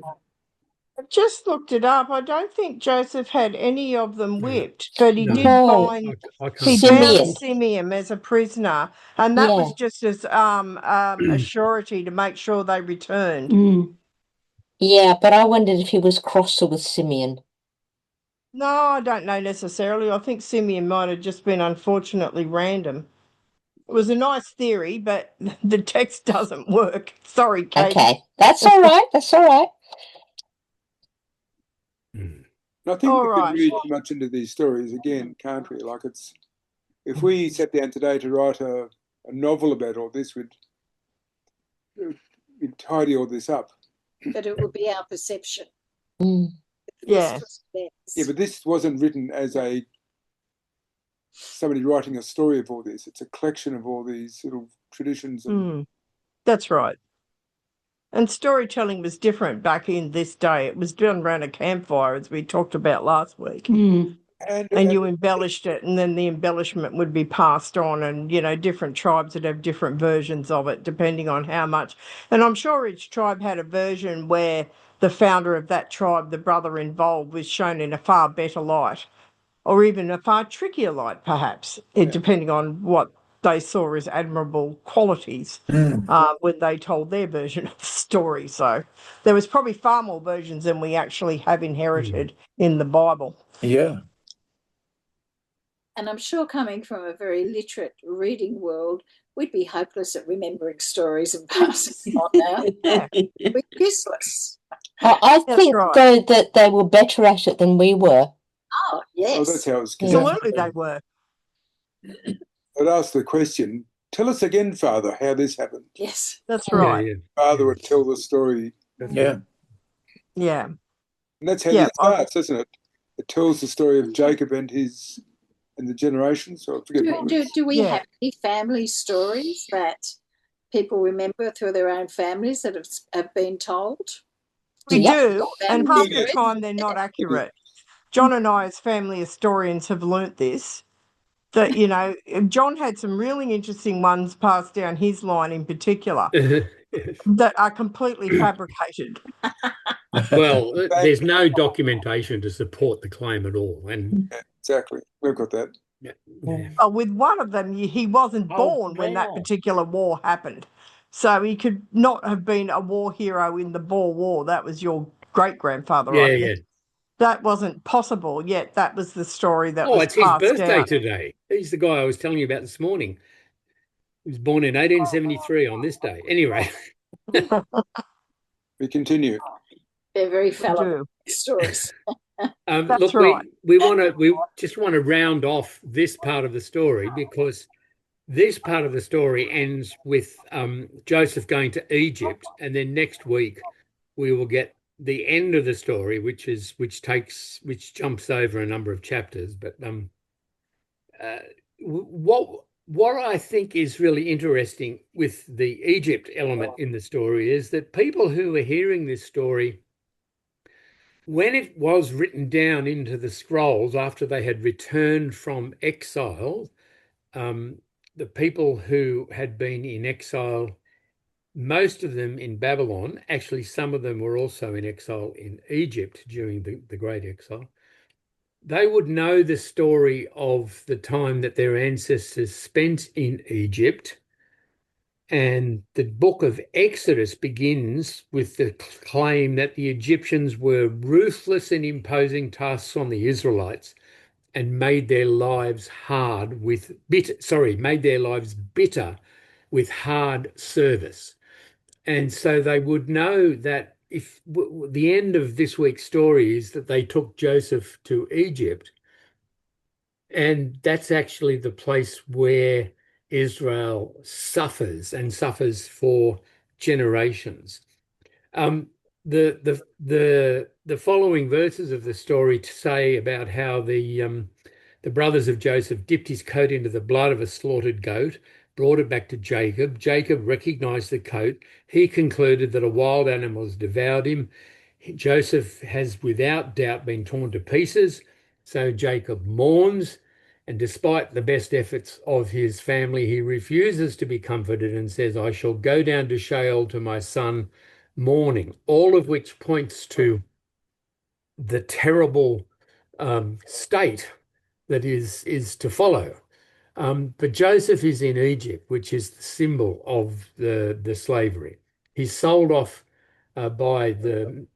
I just looked it up. I don't think Joseph had any of them whipped, but he No, did No, find I can't he think. found Simeon. Simeon as a prisoner, and that was Yeah. just as a surety to make sure they returned. Mm. Yeah, but I wondered if he was crosser with Simeon. No, I don't know necessarily. I think Simeon might have just been unfortunately random. It was a nice theory, but the text doesn't work. Sorry, Katie. Okay, that's all right. That's all right. Mm. I think All we can right. read too much into these stories again, can't we? Like if we sat down today to write a novel about all this, we'd tidy all this up. But it would be our perception. Mm. Yeah. Yeah, but this wasn't written as somebody writing a story of all this. It's a collection of all these little traditions. That's right. And storytelling was different back in this day. It was done around a campfire, as we talked about last week. Mm. And you embellished it, and then the embellishment would be passed on, and different tribes would have different versions of it depending on how much. And I'm sure each tribe had a version where the founder of that tribe, the brother involved, was shown in a far better light, or even a far trickier light, perhaps, depending on what they saw as admirable qualities when they told their version of the story. So there was probably far more versions than we actually have inherited in the Bible. Yeah. And I'm sure coming from a very literate reading world, we'd be hopeless at remembering stories and passing them on now. Yeah. We're useless. I That's think, right. though, that they were better at it than we were. Oh, yes. Oh, that's how it's Absolutely they were. I'd ask the question, tell us again, Father, how this happened. Yes. That's Yeah, right. yeah. Father would tell the story. Yeah. Yeah. And that's how Yeah, this starts, isn't it? It tells the story of Jacob and the generations. So I forget what it is. Do we Yeah. have any family stories that people remember through their own families that have been told? We Yep. do, and half the Family time they're not accurate. John and I, as family historians, have learnt this, that, John had some really interesting ones passed down his line in particular that are completely fabricated. Well, there's no documentation to support the claim at all. And Exactly. We've got that. With one of them, he wasn't born when that particular war happened. So he could not have been a war hero in the Boer War. That was your great-grandfather, I think. yeah. That wasn't possible, yet that was the story that Oh, was it's his passed birthday down. today. He's the guy I was telling you about this morning. He was born in 1873 on this day. Anyway. We continue. They're very fallible stories. That's look, right. we just want to round off this part of the story because this part of the story ends with Joseph going to Egypt, and then next week we will get the end of the story, which jumps over a number of chapters. But what I think is really interesting with the Egypt element in the story is that people who are hearing this story, when it was written down into the scrolls after they had returned from exile, the people who had been in exile, most of them in Babylon, actually some of them were also in exile in Egypt during the Great Exile, they would know the story of the time that their ancestors spent in Egypt And the book of Exodus begins with the claim that the Egyptians were ruthless in imposing tasks on the Israelites and made their lives bitter with hard service. And so they would know that if the end of this week's story is that they took Joseph to Egypt, and that's actually the place where Israel suffers and suffers for generations. Um, the following verses of the story say about how the brothers of Joseph dipped his coat into the blood of a slaughtered goat, brought it back to Jacob. Jacob recognized the coat. He concluded that a wild animal has devoured him. Joseph has without doubt been torn to pieces. So Jacob mourns, and despite the best efforts of his family, he refuses to be comforted and says, I shall go down to Sheol to my son mourning, all of which points to the terrible state that is to follow. But Joseph is in Egypt, which is the symbol of the slavery. He's sold off by the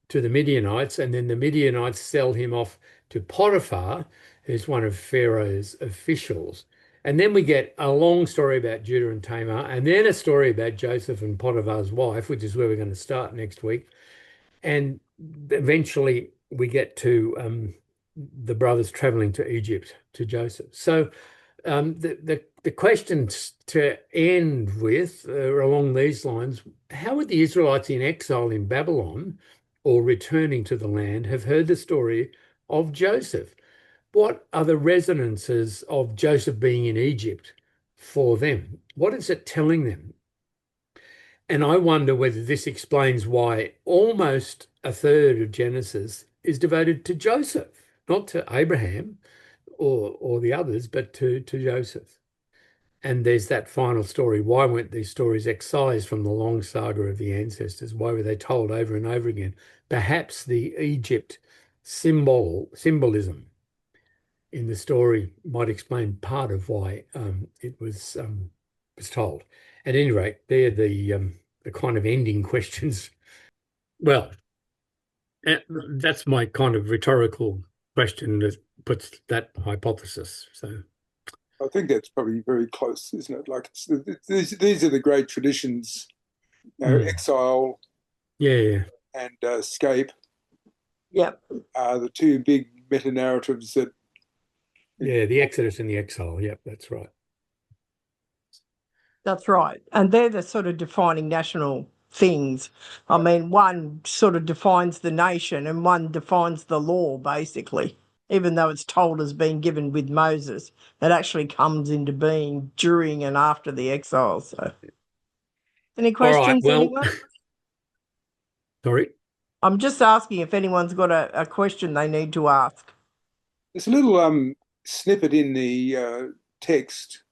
to the Midianites, and then the Midianites sell him off to Potiphar, who's one of Pharaoh's officials. And then we get a long story about Judah and Tamar, and then a story about Joseph and Potiphar's wife, which is where we're going to start next week. And eventually we get to the brothers traveling to Egypt to Joseph. So the questions to end with are along these lines. How would the Israelites in exile in Babylon or returning to the land have heard the story of Joseph? What are the resonances of Joseph being in Egypt for them? What is it telling them? And I wonder whether this explains why almost a third of Genesis is devoted to Joseph, not to Abraham or the others, but to Joseph. And there's that final story. Why weren't these stories excised from the long saga of the ancestors? Why were they told over and over again? Perhaps the Egypt symbolism in the story might explain part of why it was told. At any rate, they're the kind of ending questions. Well, that's my kind of rhetorical question that puts that hypothesis. So I think that's probably very close, isn't it? Like these are the great traditions, exile, yeah, and escape. Yep. The two big meta narratives that. Yeah, the Exodus and the exile. Yep, that's right. That's right. And they're the sort of defining national things. I mean, one sort of defines the nation and one defines the law, basically. Even though it's told as being given with Moses, it actually comes into being during and after the exile. So, any questions, All right, well, anyone? Sorry? I'm just asking if anyone's got a question they need to ask. There's a little snippet in the text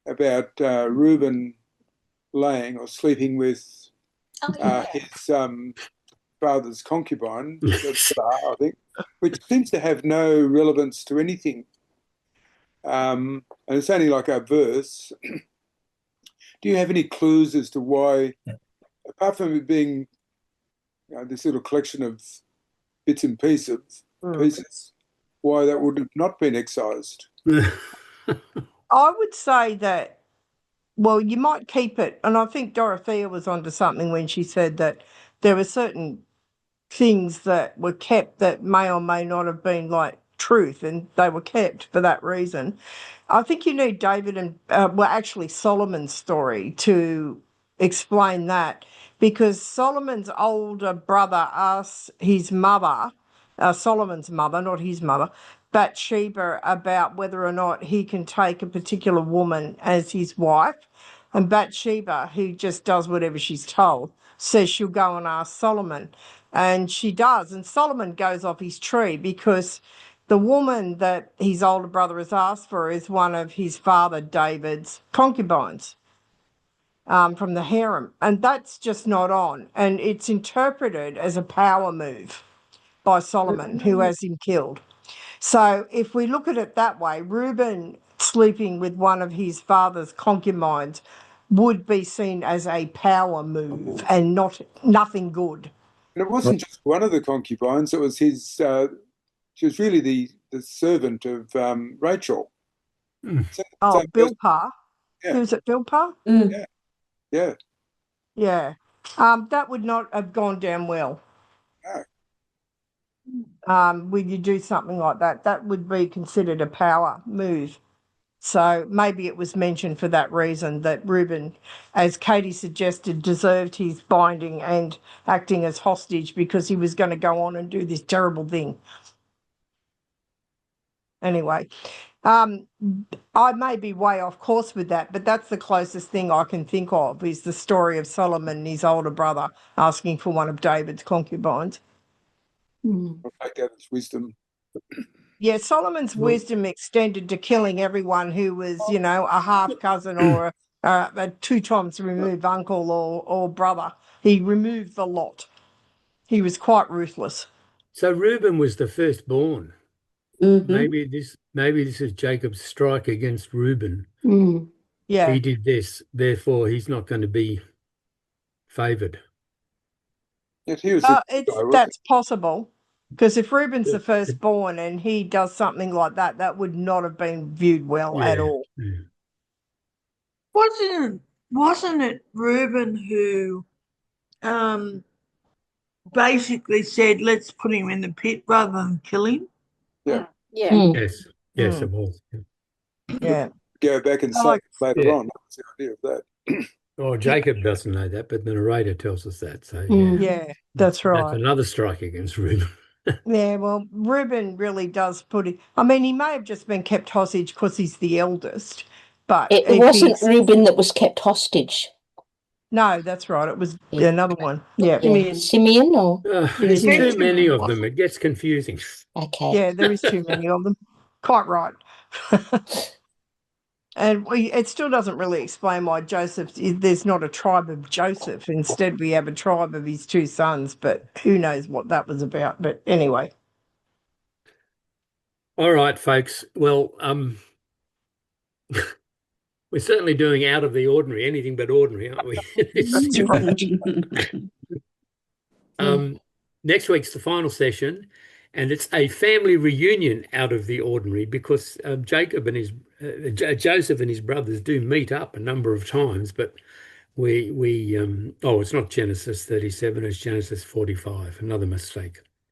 about Reuben laying or sleeping with his father's concubine, I think, which seems to have no relevance to anything. And it's only like a verse. Do you have any clues as to why, apart from it being this little collection of bits and pieces, why that would have not been excised? I would say that, well, you might keep it, and I think Dorothea was onto something when she said that there were certain things that were kept that may or may not have been like truth, and they were kept for that reason. I think you need David and, actually Solomon's story to explain that, because Solomon's older brother asked his mother, Solomon's mother, not his mother, Bathsheba, about whether or not he can take a particular woman as his wife. And Bathsheba, who just does whatever she's told, says she'll go and ask Solomon. And she does. And Solomon goes off his tree because the woman that his older brother has asked for is one of his father David's concubines from the harem. And that's just not on. And it's interpreted as a power move by Solomon, who has him killed. So if we look at it that way, Reuben sleeping with one of his father's concubines would be seen as a power move and nothing good. And it wasn't just one of the concubines; it was his. She was really the servant of Rachel. Oh, Same person. Bilpah. Yeah. Who's it, Bilpah? Yeah, yeah. Yeah. That would not have gone down well. No. When you do something like that, that would be considered a power move. So maybe it was mentioned for that reason, that Reuben, as Katie suggested, deserved his binding and acting as hostage because he was going to go on and do this terrible thing. Anyway, I may be way off course with that, but that's the closest thing I can think of is the story of Solomon and his older brother asking for one of David's concubines. I'll take that as wisdom. Yeah, Solomon's wisdom extended to killing everyone who was, a half cousin or a 2 times removed uncle or brother. He removed the lot. He was quite ruthless. So Reuben was the firstborn. Mm-hmm. Maybe this is Jacob's strike against Reuben. Yeah. He did this, therefore he's not going to be favoured. Yet he was a guy, That's possible. Because if Reuben's the firstborn and he does something like that, that would not have been viewed well at all. Yeah. Wasn't it Reuben who basically said, let's put him in the pit rather than kill him? Yeah. Yeah. Yes, it was. Yeah. Go back and say later on. That's the idea of that. Oh, Jacob doesn't know that, but the narrator tells us that. So Yeah, that's right. That's another strike against Reuben. Yeah, well, Reuben really does put it. I mean, he may have just been kept hostage because he's the eldest, but It wasn't Reuben that was kept hostage. No, that's right. It was another one. Yeah. Simeon or? There's too many of them. It gets confusing. Okay. Yeah, there is too many of them. Quite right. And it still doesn't really explain why there's not a tribe of Joseph. Instead, we have a tribe of his 2 sons, but who knows what that was about. But anyway. All right, folks. Well, we're certainly doing out of the ordinary, anything but ordinary, aren't we? Next week's the final session, and it's a family reunion out of the ordinary because Joseph and his brothers do meet up a number of times, but it's not Genesis 37, it's Genesis 45. Another mistake.